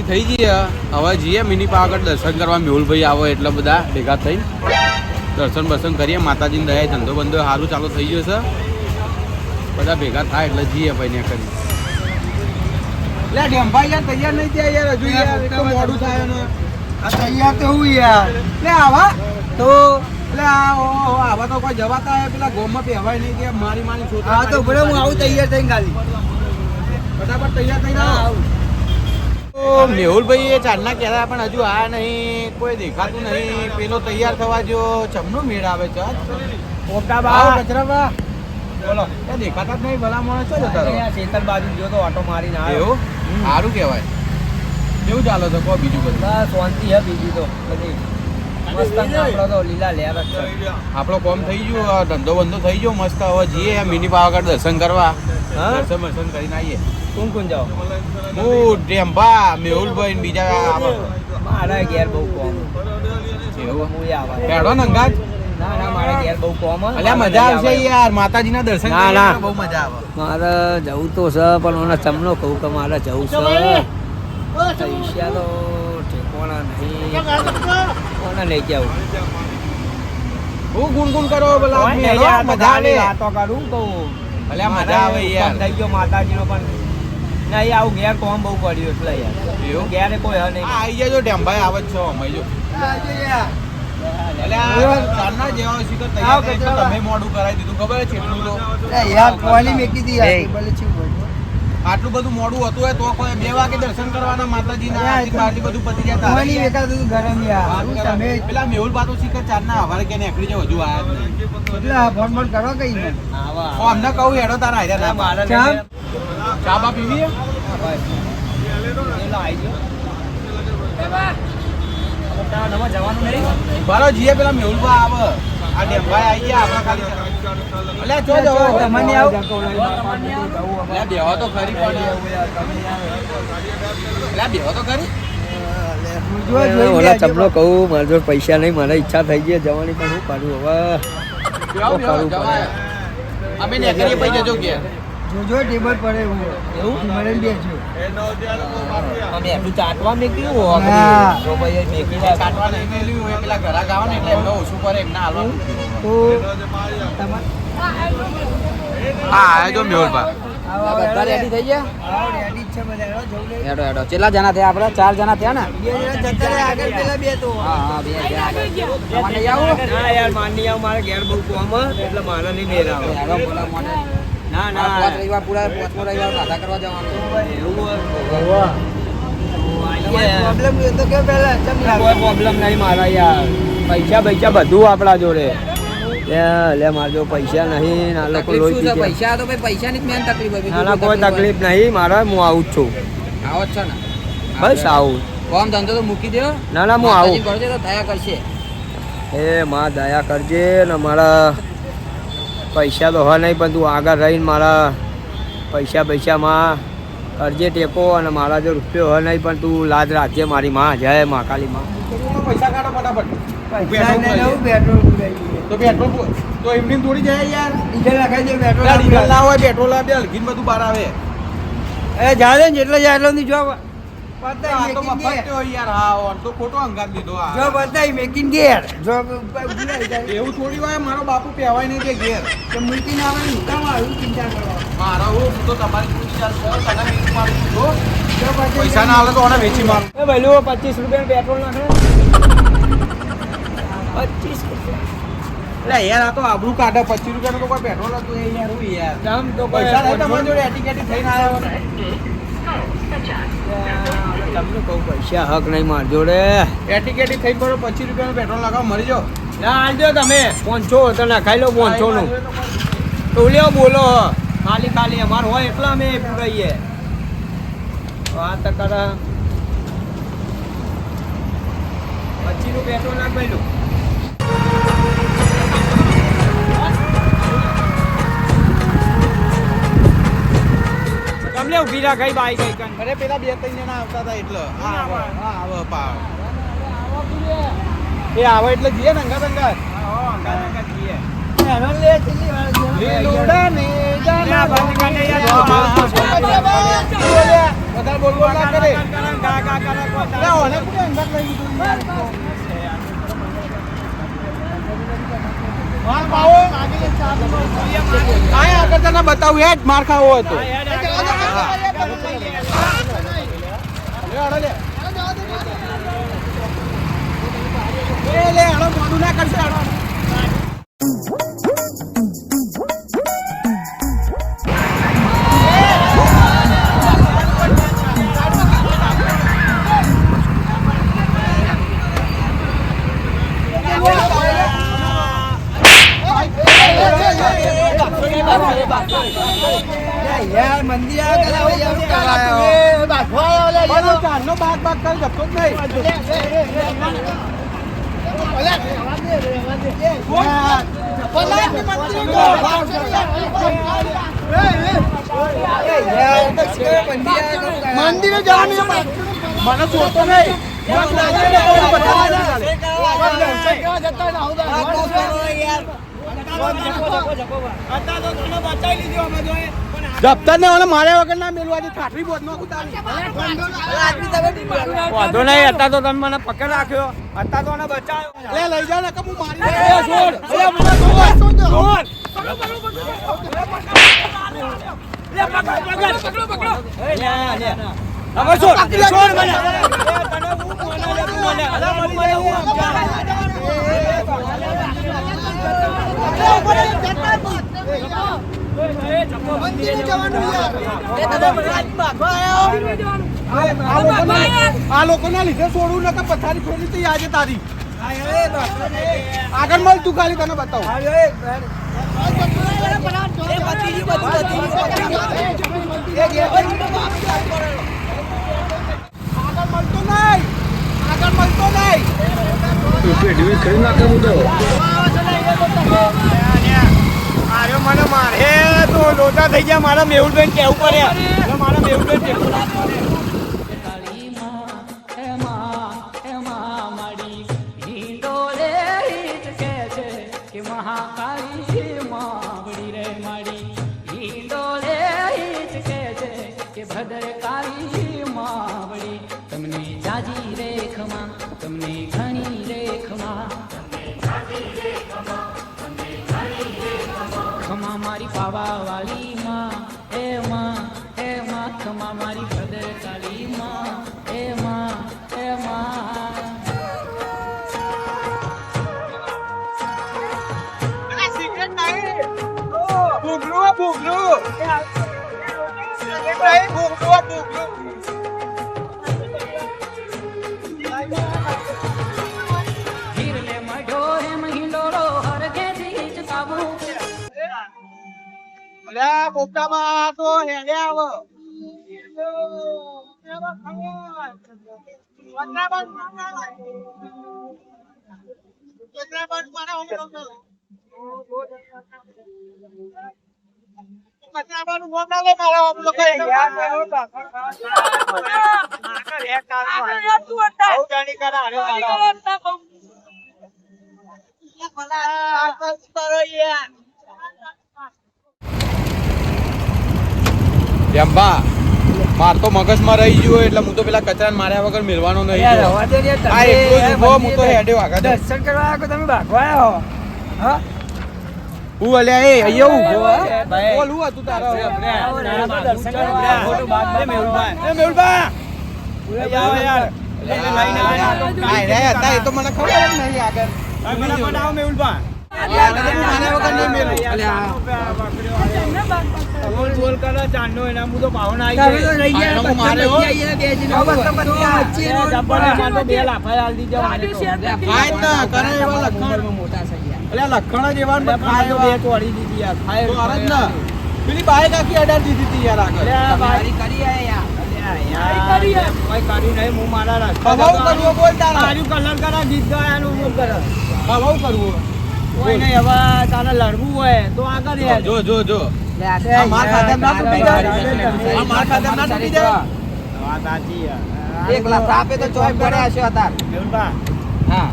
થઈ જઈએ હવે જઈએ મિની પાવાગઢ દર્શન કરવા મેહુલભાઈ આવો એટલે બધા ભેગા થઈ દર્શન બર્શન કરીએ માતાજીની દયા ધંધો બંધો સારું ચાલુ થઈ ગયો છે બધા ભેગા થાય એટલે જઈએ ભાઈ ને કરી લે ઢેમભાઈ યાર તૈયાર નહીં થયા યાર હજુ યાર એટલું મોડું થાય ને આ તૈયાર તો હું યાર લે આવા તો લે આવા તો કોઈ જવાતા પેલા ગોમમાં પહેવાય નહીં કે મારી માની છોકરા હા તો બરાબર હું આવું તૈયાર થઈને ખાલી ફટાફટ તૈયાર થઈને આવું મેહુલભાઈ એ ચાંદના કહેતા પણ હજુ આ નહીં કોઈ દેખાતું નહીં પેલો તૈયાર થવા જો ચમનો મેળ આવે છે ઓટા બા કચરાબા બોલો એ દેખાતા જ નહીં ભલા માણસ છો જતા શેતર બાજુ જો તો ઓટો મારીને આવ્યો એવું સારું કહેવાય કેવું ચાલે છે કહો બીજું બધું બસ શાંતિ હે બીજી તો બધી મસ્ત આપણો તો લીલા લહેર જ છે આપણો કોમ થઈ ગયો ધંધો બંધો થઈ ગયો મસ્ત હવે જઈએ મિની પાવાગઢ દર્શન કરવા દર્શન બર્શન કરીને આવીએ કોણ કોણ જાઓ હું ટેમ્પા મેહુલભાઈ ને બીજા મારા ઘેર બહુ કોમ એવું હું આવા હેડો ને અંગાજ ના ના મારા ઘેર બહુ કોમ અલ્યા મજા આવશે યાર માતાજીના દર્શન ના, ના. કરીને બહુ મજા આવે મારે જવું તો છે પણ મને તમને કહું કે મારે જવું છે પૈસા તો ઠેકોણા નહીં કોને લઈ જાઉં હું ગુણગુણ કરો બોલા મજા આવે વાતો કરું કહું અલ્યા મજા આવે યાર થઈ ગયો માતાજીનો પણ નહીં આવું ઘેર કોમ બહુ પડ્યું એટલે યાર એવું ઘેરે કોઈ હે નહીં આઈ જજો ટેમ્પાઈ આવે જ છો અમે જો અલ્યા ચારના જેવા છે તો તૈયાર થઈ તો તમે મોડું કરાવી દીધું ખબર છે એટલું તો યાર કોલી મેકી દી યાર આટલું બધું મોડું હતું હોય તો કોઈ 2 વાગે દર્શન કરવાના માતાજીના આરતી બારતી બધું પતી ગયા કોલી વેકાતું ગરમ યાર તમે પેલા મેહુલ બાતો શીખર ચારના હવારે કે નીકળી જાવ હજુ આયા જ નહીં એટલે ફોન ફોન કરો કઈ ને ઓ અમને કહું હેડો તારા આયરા ના મારા ચા ચા બા પીવી છે? જવાનું નહીં બારો જીએ પેલા મેહુલ બા આવે આ ડેમભાઈ આવી ગયા આપણા ખાલી અલ્યા જો જો તમને આવ અલ્યા બેહો તો ખરી પણ અલ્યા બેહો તો ખરી ઓલા ચમનો કહું મારા જોડે પૈસા નહીં મને ઈચ્છા થઈ ગઈ જવાની પણ હું કરું હવે બેહો બેહો જવાય અમે નીકળીએ પૈ જજો કે જોજો ટેબલ પડે એવું મને બેજો અમે એટલું ચાટવા મેક્યું હો તો ભાઈ મેકી કાટવા નહીં મેલ્યું હોય પેલા ઘરા ગાવા ને એટલે એમને ઓછું પડે એમને હાલવાનું તો હા આયો જો મેહુલ બા બધા રેડી થઈ ગયા રેડી છે બધા હેડો હેડો કેટલા જણા થયા આપણે 4 જણા થયા ને 2 જણા જતા રહ્યા આગળ પેલા 2 તો હા 2 થયા મને આવો ના યાર માની આવ મારે ઘેર બહુ કોમ એટલે મારે નહીં મેર આવે હેડો બોલા મને ના ના પાંચ રવિવાર પૂરા પાંચમો રવિવાર સાદા કરવા જવાનું એવું પ્રોબ્લેમ તો કે પહેલા કોઈ પ્રોબ્લેમ નહીં મારા યાર પૈસા બધું આપણા જોડે લે મારા જો પૈસા નહીં ના લોકો લોહી પૈસા તો ભાઈ પૈસાની જ મેન તકલીફ હોય ના કોઈ તકલીફ નહીં મારા હું આવું જ છું આવો જ છો ને બસ આવું કોમ ધંધો તો મૂકી દો ના હું આવું કરજે તો થયા કરશે એ માં દયા કરજે ને મારા પૈસા તો હોય નહીં પણ તું આગળ રહીને મારા પૈસામાં કરજે ટેકો અને મારા જો રૂપિયો હોય નહીં પણ તું લાજ રાખજે મારી માં જય મા કાલી માં પૈસા કાઢો ફટાફટ તો પેટ્રોલ તો એમની થોડી જાય યાર ડીઝલ લખાઈ દે ડીઝલ ના હોય પેટ્રોલ આપે હલકીન બધું બહાર આવે એ જાય ને જેટલો જાય એટલો ની જો આ તો મફત હોય યાર હા ઓન તો ખોટો અંગાત લીધો આ જો બતાઈ મેકિંગ ગેર જો એવું થોડી હોય મારો બાપુ કહેવાય નહીં કે ઘેર કે મૂકીને આવે ને કામ આવ્યું ચિંતા કરવા મારા હું તો તમારી પૂરી ચાલશે તને વેચી મારું જો પૈસા ના આવે તો ઓને વેચી મારું એ ભાઈ લો 25 રૂપિયા પેટ્રોલ નાખે 25 એટલે યાર આ તો આબરૂ કાઢે 25 રૂપિયાનું તો કોઈ પેટ્રોલ હતું એ યાર હું યાર દામ તો પૈસા નહીં તમારી જોડે એટીકેટી થઈને આવ્યો ને તમને કહું પૈસા હક નહીં માર જોડે એટીકેટી થઈ પડો 25 રૂપિયાનું પેટ્રોલ લગાવો મરી જાઓ ના આલજો તમે 500 તો નાખાઈ લો 500 નું ટોલિયો બોલો ખાલી અમાર હોય એટલા અમે પૂરાઈએ વાત કરે 25 નું પેટ્રોલ નાખ ભાઈ લો તમને ઉભી રાખાઈ બાઈક આઈકન અરે પેલા 2-3 જણા આવતા હતા એટલે હા આવે પાવ એ આવે એટલે જઈએ ને અંગા જઈએ એનો લે ચલી લીલોડા ને જાના બંધ કરે યાર વધારે બોલ બોલ ના કરે લે ઓને કોને અંદર લઈ લીધું માર પાવો આય આગળ તને બતાવું હેડ માર ખાવો હોય તો લે આડો લે લે આડો મોડું ના કરશે આડો યાર મંદી આ કરાવે યાર બાખવા ઓલે બોલો ચારનો બાગ બાગ કરી જતો જ નહીં મંદિરે જવાનું મને જોતો નહીં જપ્તર ને મારે વગર ના મેળવાની ઠાઠરી બોધ નો વાંધો નહીં હતા તો તમે મને પકડ રાખ્યો હતા તો બચાવ્યો લે લઈ જાવ ને કે હું મારી આ લોકો ના લીધે છોડવું ને પથારી ખોલી તો આજે તારી આગળ મળ તું ખાલી તને બતાવું આગળ મળતો નહીં આર્યો મને મારે તો લોચા થઈ ગયા મારા મેહુલબેન કેવું પડે મારા મેહુલબેન કેવું તમને જાજી રેખમાં તમને ઘણી રેખમાં ખમા મારી પાવા વાલી માં એ માં ખમા મારી ભદર કાળી માં એ માં સિગરેટ નહીં ભૂગલું ભૂગલું હીરલે મઢો હે મહિંડોળો હરગે જીચ કાબુ અલ્યા પોપટામાં તો હેડે આવો માર તો મગજમાં રહી ગયો એટલે હું તો પેલા કચરા માર્યા વગર મેળવાનો નહીં હું તો હેડ્યો આગળ દર્શન કરવા આવ્યા તમે ભાગવા આવ્યા હા હું અલ્યા એ અહીંયા ઊભો બોલ હું હતું તારા દર્શન કરવા એ તો મને ખબર જ નહીં આગળ લખણ જ એવા પેલી બાઈક આખી અડાર દીધી હતી યાર આગળ કોઈ નહીં હવે તારે લડવું હોય તો આગળ જો માર ખાધા ના તૂટી જાય માર ખાધા ના તૂટી જાય વાત સાચી એક લાખ આપે તો ચોય પડ્યા છે અતાર હા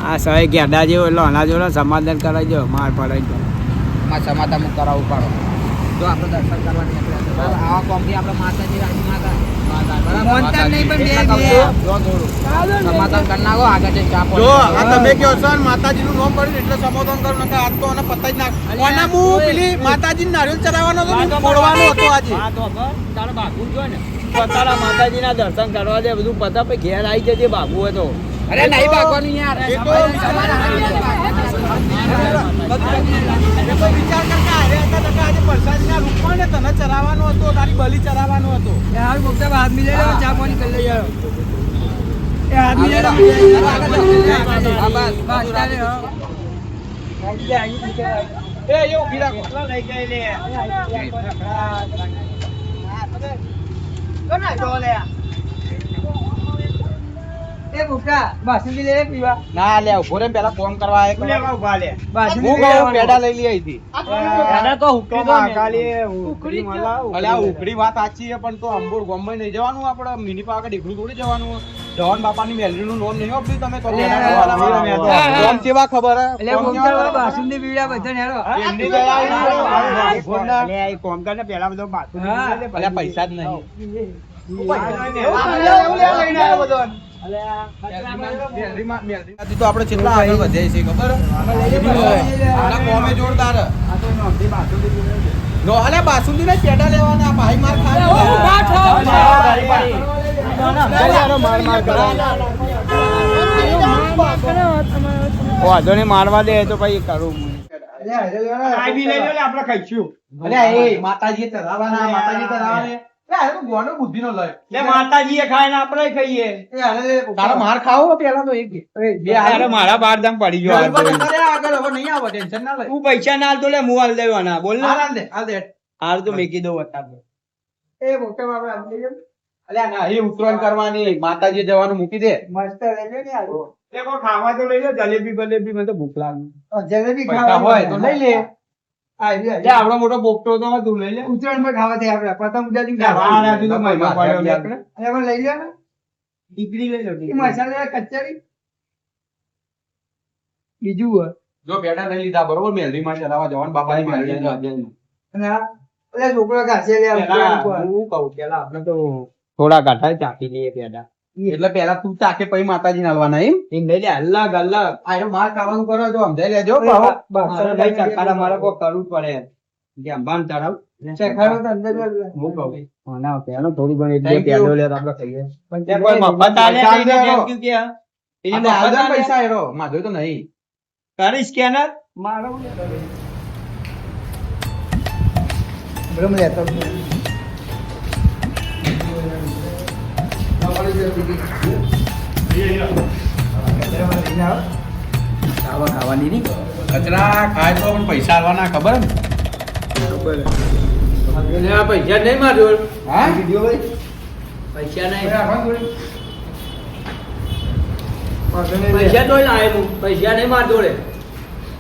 આ સહી ગેડા જેવો એટલે અના જોડે સમાધાન કરાવજો માર પડાઈ માં સમાધાન કરાવવું પડો જો આપણે દર્શન કરવા નીકળ્યા છે બરાબર આવા કોમથી આપણે માતાજી રાજી માતા મોનતા નહીં પણ બે સમાધાન કરી નાખો આગળ જઈને ચા જો આ તમે કહો છો ને માતાજીનું નામ પડ્યું એટલે સમાધાન કરું નકર આજ તો આને પતા જ નાખ અને હું પેલી માતાજીને નારિયેળ ચડાવવાનો હતો ને ફોડવાનો હતો આજે તારા બાપુ જો ને તારા માતાજીના દર્શન કરવા દે બધું પતા પછી ઘેર આવી જજે બાપુ હતો અરે નહીં ભાગવાનું યાર વિચાર કરતા આજે પ્રસાદના રૂપમાં ને તને ચડાવવાનો હતો તારી બલી ચડાવવાનો હતો હાલ મુક્તા હાથ મિલે ચા પાણી કરી લઈ એ હાથ મિલે એ મુક્તા બાસુંદી લે પીવા ના લે ઉભો રે પેલા ફોન કરવા આય લેવા ઉભા લે હું કહું પેડા લઈ લઈ હતી દાદા તો હુકડી તો કાલી ઉકડી મલા અલે આ ઉકડી વાત સાચી છે પણ તો અંબોર ગોમ્બે નહીં જવાનું આપણે મિની પાકા ડીકડું થોડી જવાનું જવાન બાપાની મેલરીનું નોમ નહીં આપી તમે તો કોમ કેવા ખબર એટલે મુક્તા બાસુંદી પીવા બધા હેરો એમની દયા લે આ કોમ કરને પેલા બધો બાસુંદી અલે પૈસા જ નહીં તો આપણે કેટલા આગળ વધ્યા છીએ ખબર આપણા કોમે જોરદાર નો અલે બાસુંદી ને પેડા લેવાના ભાઈ માર વાંધો ને મારવા દે તો પછી કરું માતાજી ચરાવવાના માતાજી ચરાવવાના બુદ્ધિ નો લય માતાજી ખાય ને આપણે ખાઈએ તારો માર ખાવો પેલા તો એક મારા બાર દામ પડી ગયો આગળ હવે નહીં આવે ટેન્શન ના લે તું પૈસા ના હાલ તો લે હું હાલ દેવાના બોલ ને હાલ દે હાલ તો મેકી દઉં અત્યારે એ મોટા બાપા અલ્યા ના એ ઉતરાણ કરવાની માતાજી જવાનું મૂકી દે મસ્ત લેજો ને આવો દેખો ખાવા તો લઈ લો જલેબી બલેબી મને તો ભૂખ લાગી જલેબી પૈસા હોય તો લઈ લે લે આવડો મોટો બોકટો તો તું લઈ લે ઉત્તરાયણ પર ખાવા દે આપણે પતંગ ઉડાડી તો મહિમા પાડ્યો લે આપણે હવે લઈ લે ને ડીગરી લઈ લો મસાલા કચરી બીજું હોય જો પેડા લઈ લીધા બરોબર મેલરી માં ચલાવવા જવાન બાપાની મેલરી અને ઓલે છોકરો ઘાસે લે હું કહું પેલા આપણે તો થોડા ગાઠા ચાકી લઈએ પેડા એટલે પેલા તું ચાકે પછી માતાજી નાલવાના એમ એમ લઈ લે અલગ અલગ આનો માર ખાવાનું કરો જો સમજાઈ લેજો મારે નહીં ચકાડા મારે કોઈ કરવું પડે કે અંબાન ચડાવ ચખાડો તો અંદર હું કહું ના પેલો થોડી ઘણી એટલે પેડો લે આપણે ખાઈએ પણ તે કોઈ મફત આલે નહીં ને કેમ કે એની મફત પૈસા એરો માધો તો નહીં તારી સ્કેનર મારો બ્રહ્મ લેતો ખાવાની નહીં કચરા ખાય તો પણ પૈસા આવવાના ખબર ને પૈસા નહીં માર્યો હા પૈસા નહીં પૈસા તો લાવે પૈસા નહીં માર જોડે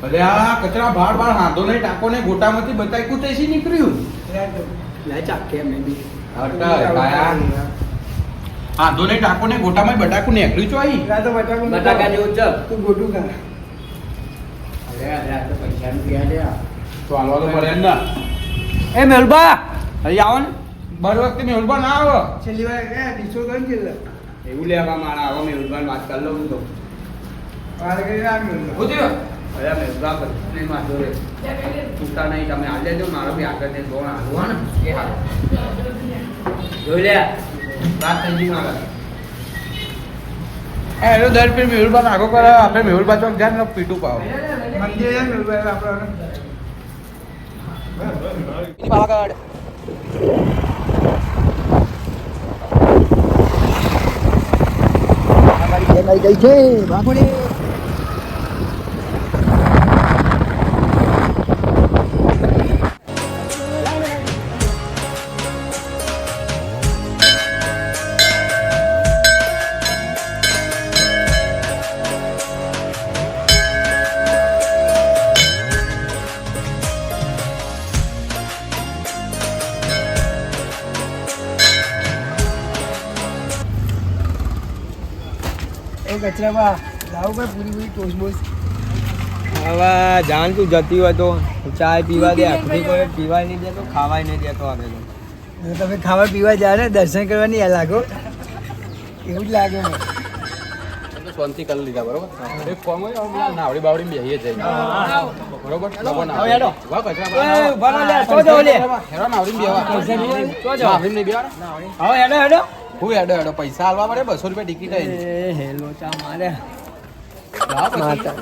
અરે આ કચરા ભાડ ભાડ હાંધો નહીં ટાકો ને ગોટામાંથી બતાઈ કુતેસી નીકળ્યું લે ચાકે મેં બી હાંધો નહીં ટાકો ને ગોટામાં બટાકું નીકળ્યું છો અહીં બટાકા જેવું છે તું ગોટું ખા અરે પૈસા નું ક્યાં લે તો હાલવા તો પડે ને એ મેલબા અહીં આવો ને બર વખતે મેહુલબા ના આવો છેલ્લી વાર ડીસો કરી કે એવું લેવા મારા આવો મેલબા વાત કરી લઉં તો વાર કરી આ મેલબા પૂછ્યો અરે મેલબા નહીં મારતો રે તૂટા નહીં તમે આ લેજો મારો બી આગળ ને દોણ હાલવા ને એ હાલ જોઈ લે વાત થઈ ગઈ મારા એનો દર પે મેહુલબા નાગો કરે આપણે મેહુલબા ચોક જાય ને પીટું પાવ મંદિર જાય મેલબા આપણે પાવાગઢ અમારી ગઈ છે બાપુડી કચરામાં લાવો ભાઈ પૂરી પૂરી ટોસ બોસ હવે જાણ તું જતી હોય તો ચાય પીવા દે આખી કોઈ પીવાય નહીં દેતો ખાવાય નહીં દેતો આવે તો તમે ખાવા પીવા જાય ને દર્શન કરવા નહીં લાગો એવું જ લાગે મને. શાંતિ કરી લીધા બરોબર એક ફોર્મ હોય આપણે નાવડી બાવડી બેહીએ જઈએ બરોબર લોકો નાવડી હેડો. વાહ કચરા ઉભા રહો લે, સો જાઓ લે. હેડો નાવડી બેવા નાવડી નહીં બેવા હવે હેડો હેડો હું હેડો હેડો પૈસા આલવા પડે 200 રૂપિયા ટિકિટ આવી હેલો ચા મારે લાવ પછી.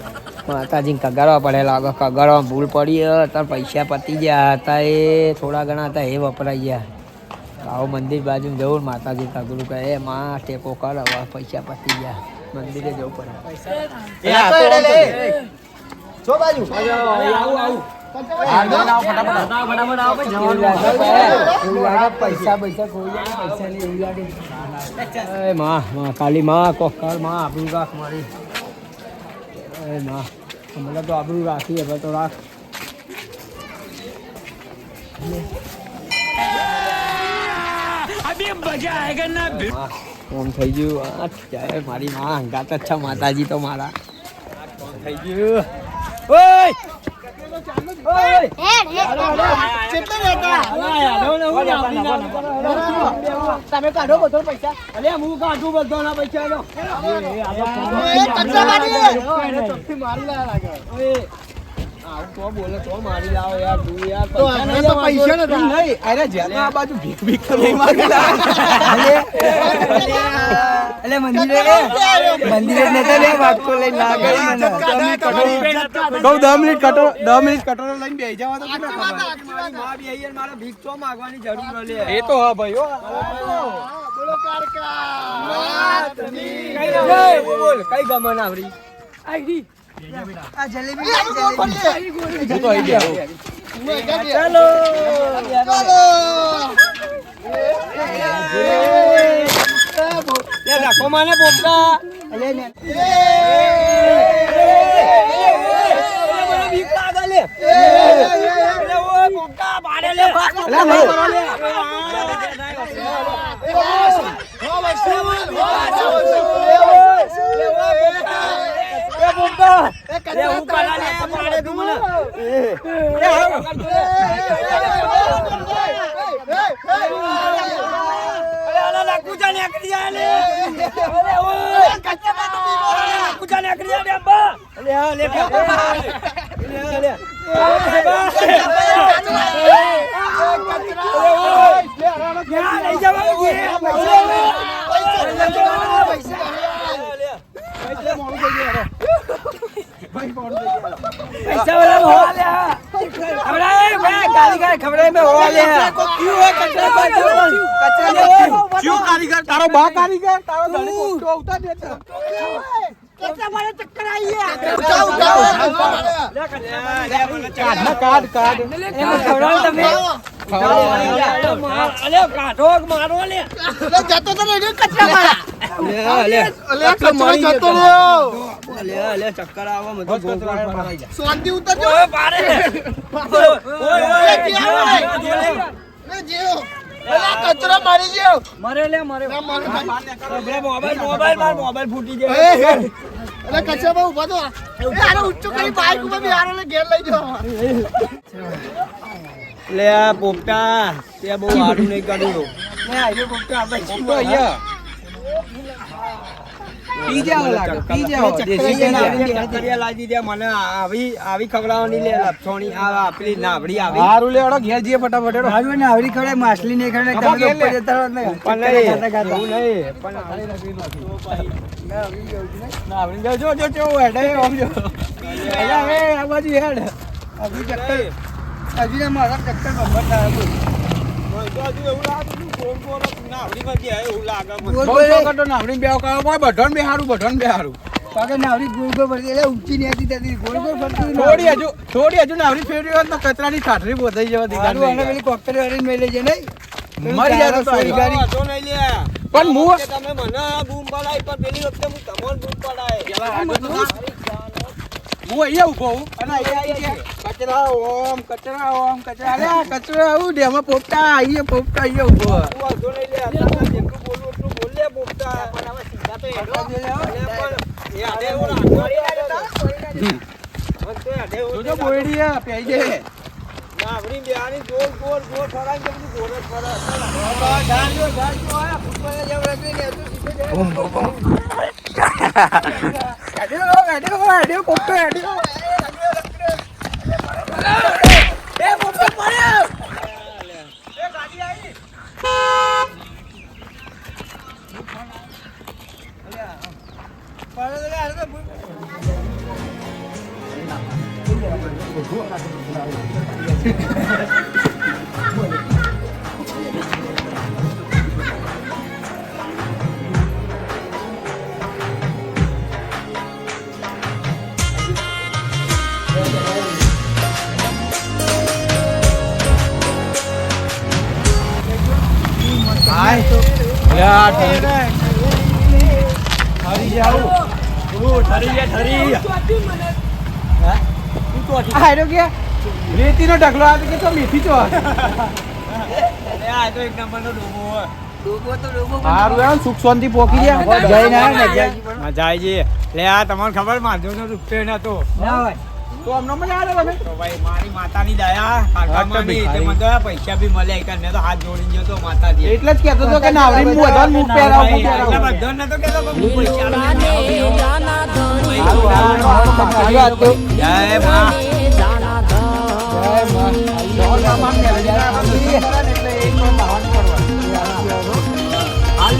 માતાજી કગાડવા પડે લાગે કગાડવા ભૂલ પડી તાર પૈસા પતી ગયા હતા એ થોડા ઘણા હતા એ વપરાઈ ગયા આવો મંદિર બાજુ જવું માતાજી કગડું કહે એ માં ટેકો કર હવે પૈસા પતી ગયા મંદિરે જવું પડે પૈસા પૈસા કોઈ પૈસા નહીં એવું લાગે. એ માં માં કાલી માં કોકર માં આબરૂ રાખ મારી એ માં મને તો આબરૂ રાખી હવે તો રાખ ઓમ થઈ ગયું આ જય મારી માં હંગાત જ છે માતાજી તો મારા ઓમ થઈ ગયું ઓય તમે કાઢો બધો પૈસા અરે હું કાઢું બધો ના પૈસા લો મારી લાગે આવું તો બોલે તો મારી લાવો યાર તું યાર તો આપણે તો પૈસા નથી. નહીં અરે જ્યાં આ બાજુ ભીખ ભીખ તો નહીં માંગેલા એટલે મંદિરે નતા લે વાગતો લઈને લાગે મને. કહું 10 મિનિટ કટોરો લઈને બેસી જવા તો કેટલા ખબર મારી માં બી આઈ મારે ભીખ તો માંગવાની જરૂર લે એ તો હા ભાઈ હો બોલ કઈ ગમન આવરી આ જલેબી જલેબી. હું તો આવી ગયો ચાલો લે રાખો માને પોપટા અલે ને મને ભીખ લાગે લે લે ઓ પોપટા પાડે લે તારો બા કારીગર તારો ધણી કોસ્ટો આવતા દે છે કાઢ એમાં ખવડાવો તમે. ચક્કર આવે બધું શાંતિ ઉતરજો. કચરો મારી ગયો. મોબાઈલ ફૂટી જાય કચરા બહુ ઉભા તો આને ઊંચું કરી બાઈક ઉપર બી આને ઘેર લઈ જાઓ. લે આ પોપટા તે બહુ સારું નહીં કર્યું પી જાવ લાગે પી જાવ દેશી ચક્કરિયા લાગી દે મને આવી ખવડાવવાની લે લપસોણી આ પેલી નાવડી આવી હારું લેડો ઘેર જઈએ ફટાફટ હેડો હારું ને આવડી ખવડાય માછલી નહીં ખવડાય તમે તો ઉપર જતા રહો ને. પણ નહીં એવું નહીં પણ ના આપણે જો જો જો હેડે આમ જો અલ્યા હવે આ બાજુ હેડ હજુ ચક્કર હજુ ને મારા ચક્કર બંબર થાય બોલ. બહુ કટો નાવડી બેવ કાવ કોઈ બઢણ બે હારું પાકે નાવડી ગોળ ગોળ ફરતી એટલે ઊંચી નહીં હતી ત્યાંથી ગોળ ગોળ ફરતી થોડી હજુ નાવડી ફેરવી હોત તો કચરાની ઠાઠરી બોધાઈ જવા હારું આને પેલી કોકટેલ વાળીને મેલે છે નહીં મરી જાય તો સોરી ગાડી. પણ હું તમે મને બૂમ પડાય પણ પેલી વખતે હું તમને બૂમ પડાય હું અહીંયા ઉભો હું અને અહીંયા કચરા ઓમ કચરા અલ્યા કચરો આવું દે એમાં પોપટા અહીંયા ઉભો વાંધો નહીં લે અત્યારે જેટલું બોલવું એટલું બોલ લે પોપટા પણ હવે સીધા તો હેડો પણ એ આડે એવું રાખો જોજો બોયડી હે, પેઈ જાય. રેતી નો ઢગલો આવે કે તો મેથી ચો સારું એમ સુખ શાંતિ પોકી ગયા જઈને મજા આવી જઈએ લે આ તમને ખબર માધવ નો રૂપિયો નતો તો અમને મજા આવે તમે તો ભાઈ મારી માતાની દયા કાકામાની તે મને તો પૈસા બી મળ્યા એકને તો હાથ જોડી ગયો તો માતાજી એટલે જ કહેતો હતો કે નાવરી મું વધારે મું પહેરાવ એટલે બધો ન તો કેતો પણ હું પૈસા જાને જાના ધણી જય માં જાના હાલ